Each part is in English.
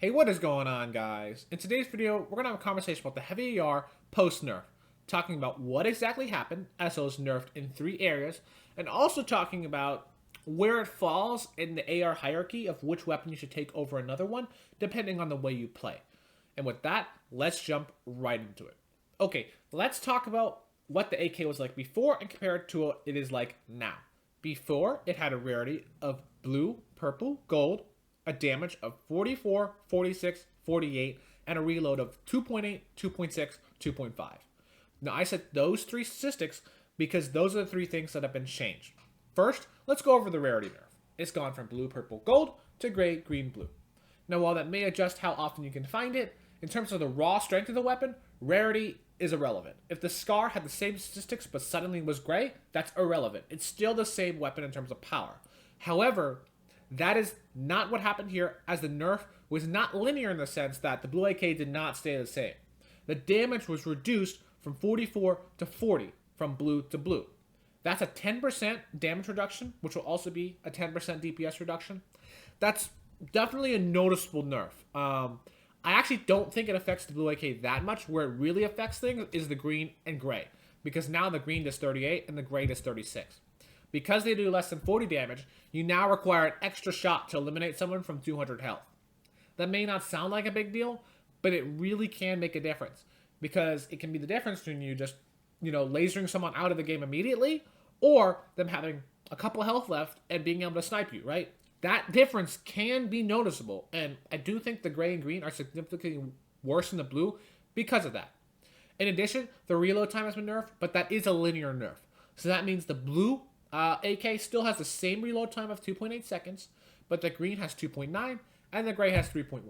Hey, what is going on, guys? In today's video, we're going to have a conversation about the heavy AR post-nerf, talking about what exactly happened, as it was nerfed in 3 areas, and also talking about where it falls in the AR hierarchy of which weapon you should take over another one, depending on the way you play. And with that, let's jump right into it. Okay, let's talk about what the AK was like before and compare it to what it is like now. Before, it had a rarity of blue, purple, gold, a damage of 44, 46, 48, and a reload of 2.8, 2.6, 2.5. Now, I said those 3 statistics because those are the 3 things that have been changed. First, let's go over the rarity nerf. It's gone from blue, purple, gold to gray, green, blue. Now, while that may adjust how often you can find it, in terms of the raw strength of the weapon, rarity is irrelevant. If the Scar had the same statistics but suddenly was gray, that's irrelevant. It's still the same weapon in terms of power. However, that is not what happened here, as the nerf was not linear in the sense that the blue AK did not stay the same. The damage was reduced from 44 to 40 from blue to blue. That's a 10% damage reduction, which will also be a 10% DPS reduction. That's definitely a noticeable nerf. I actually don't think it affects the blue AK that much. Where it really affects things is the green and gray, because now the green does 38 and the gray does 36. Because they do less than 40 damage, you now require an extra shot to eliminate someone from 200 health. That may not sound like a big deal, but it really can make a difference, because it can be the difference between you just, lasering someone out of the game immediately, or them having a couple health left and being able to snipe you, right? That difference can be noticeable, and I do think the gray and green are significantly worse than the blue because of that. In addition, the reload time has been nerfed, but that is a linear nerf. So that means the blue AK still has the same reload time of 2.8 seconds, but the green has 2.9 and the gray has 3.1.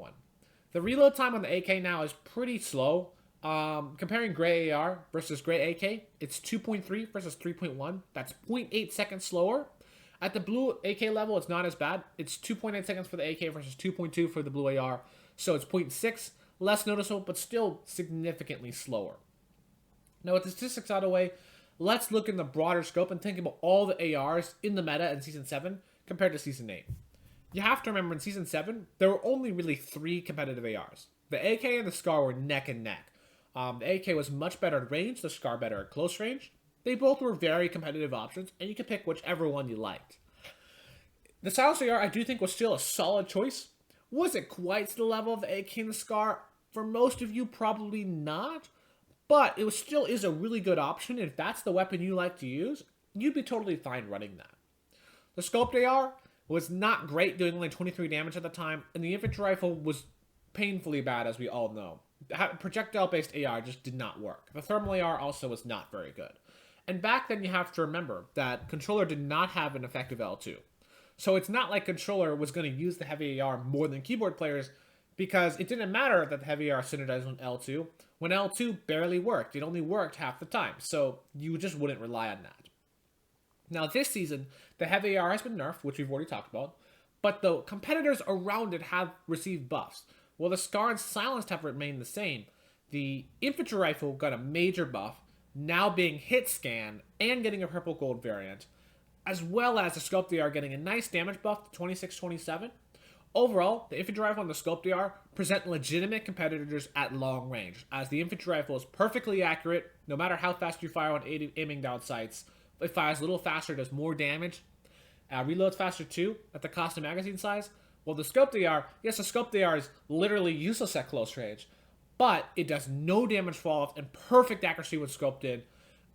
The reload time on the AK now is pretty slow. Comparing gray AR versus gray AK, it's 2.3 versus 3.1. That's 0.8 seconds slower. At the blue AK level, it's not as bad. It's 2.8 seconds for the AK versus 2.2 for the blue AR. So it's 0.6 less noticeable, but still significantly slower. Now, with the statistics out of the way, let's look in the broader scope and think about all the ARs in the meta in Season 7 compared to Season 8. You have to remember, in Season 7, there were only really 3 competitive ARs. The AK and the Scar were neck and neck. The AK was much better at range, the Scar better at close range. They both were very competitive options, and you could pick whichever one you liked. The Silenced AR, I do think, was still a solid choice. Was it quite to the level of the AK and the Scar? For most of you, probably not. But it still is a really good option. If that's the weapon you like to use, you'd be totally fine running that. The Scoped AR was not great, doing only 23 damage at the time, and the Infantry Rifle was painfully bad, as we all know. Projectile-based AR just did not work. The Thermal AR also was not very good. And back then, you have to remember that Controller did not have an effective L2. So it's not like Controller was going to use the heavy AR more than keyboard players, because it didn't matter that the heavy AR synergized with L2 when L2 barely worked. It only worked half the time, so you just wouldn't rely on that. Now, this season, the heavy AR has been nerfed, which we've already talked about, but the competitors around it have received buffs. While the Scar and Silenced have remained the same, the Infantry Rifle got a major buff, now being hit scan and getting a purple gold variant, as well as the Scope DR getting a nice damage buff to 26-27. Overall, the Infantry Rifle and the Scope DR present legitimate competitors at long range, as the Infantry Rifle is perfectly accurate no matter how fast you fire when aiming down sights. It fires a little faster, does more damage, reloads faster too, at the cost of magazine size. While the Scope DR, yes, the Scope DR is literally useless at close range, but it does no damage fall off and perfect accuracy when scoped in.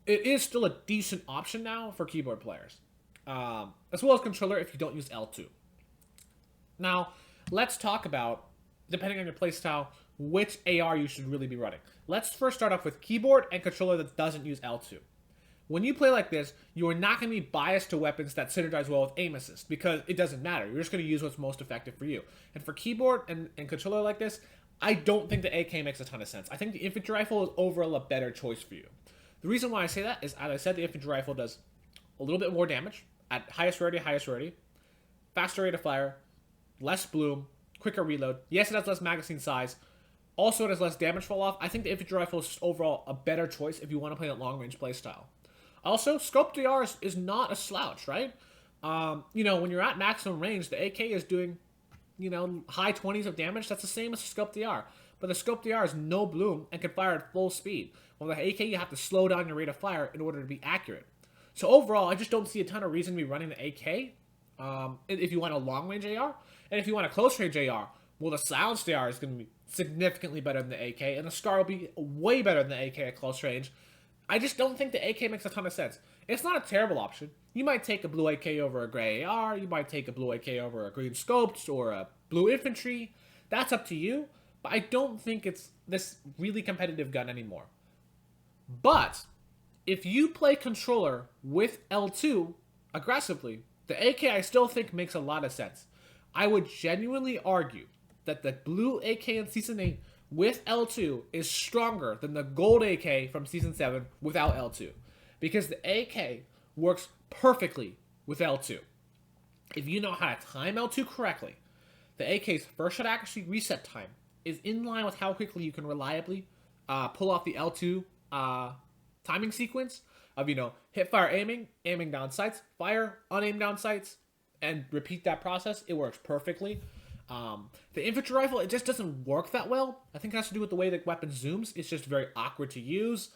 It is still a decent option now for keyboard players, as well as controller if you don't use L2. Now, let's talk about, depending on your playstyle, which AR you should really be running. Let's first start off with keyboard and controller that doesn't use L2. When you play like this, you are not going to be biased to weapons that synergize well with aim assist, because it doesn't matter. You're just going to use what's most effective for you. And for keyboard and controller like this, I don't think the AK makes a ton of sense. I think the Infantry Rifle is overall a better choice for you. The reason why I say that is, as I said, the Infantry Rifle does a little bit more damage at highest rarity, faster rate of fire, less bloom, quicker reload. Yes, it has less magazine size. Also, it has less damage fall off. I think the Infantry Rifle is just overall a better choice if you want to play that long range playstyle. Also, Scope DR is not a slouch, right? When you're at maximum range, the AK is doing high 20s of damage. That's the same as the Scope DR. But the Scope DR is no bloom and can fire at full speed. While the AK, you have to slow down your rate of fire in order to be accurate. So overall, I just don't see a ton of reason to be running the AK if you want a long-range AR. And if you want a close-range AR, well, the silenced AR is going to be significantly better than the AK, and the SCAR will be way better than the AK at close range. I just don't think the AK makes a ton of sense. It's not a terrible option. You might take a blue AK over a gray AR, you might take a blue AK over a green scoped, or a blue infantry. That's up to you, but I don't think it's this really competitive gun anymore. But if you play controller with L2 aggressively, the AK I still think makes a lot of sense. I would genuinely argue that the blue AK in Season 8 with L2 is stronger than the gold AK from Season 7 without L2. Because the AK works perfectly with L2. If you know how to time L2 correctly, the AK's first shot accuracy reset time is in line with how quickly you can reliably pull off the L2 timing sequence of, hip fire aiming down sights, fire, unaimed down sights, and repeat that process. It works perfectly. The infantry rifle, it just doesn't work that well. I think it has to do with the way the weapon zooms. It's just very awkward to use.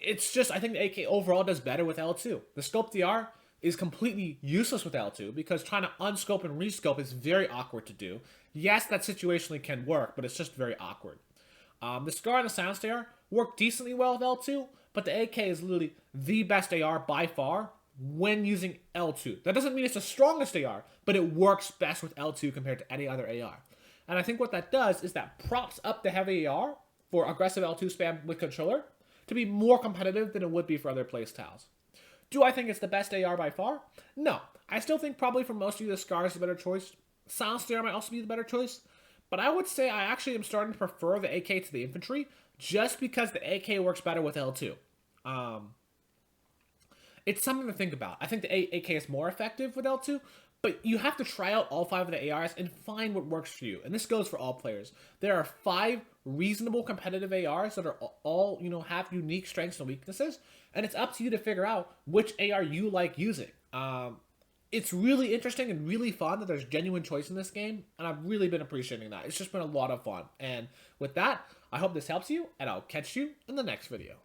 It's just, I think the AK overall does better with L2. The Scope DR is completely useless with L2 because trying to unscope and rescope is very awkward to do. Yes, that situationally can work, but it's just very awkward. The SCAR and the silenced AR work decently well with L2, but the AK is literally the best AR by far when using L2. That doesn't mean it's the strongest AR, but it works best with L2 compared to any other AR. And I think what that does is that props up the heavy AR for aggressive L2 spam with controller to be more competitive than it would be for other playstyles. Do I think it's the best AR by far? No. I still think probably for most of you the SCAR is the better choice. Silenced AR might also be the better choice. But I would say I actually am starting to prefer the AK to the infantry just because the AK works better with L2. It's something to think about. I think the AK is more effective with L2, but you have to try out all 5 of the ARs and find what works for you. And this goes for all players. There are 5 reasonable competitive ARs that are all, have unique strengths and weaknesses, and it's up to you to figure out which AR you like using. It's really interesting and really fun that there's genuine choice in this game, and I've really been appreciating that. It's just been a lot of fun. And with that, I hope this helps you, and I'll catch you in the next video.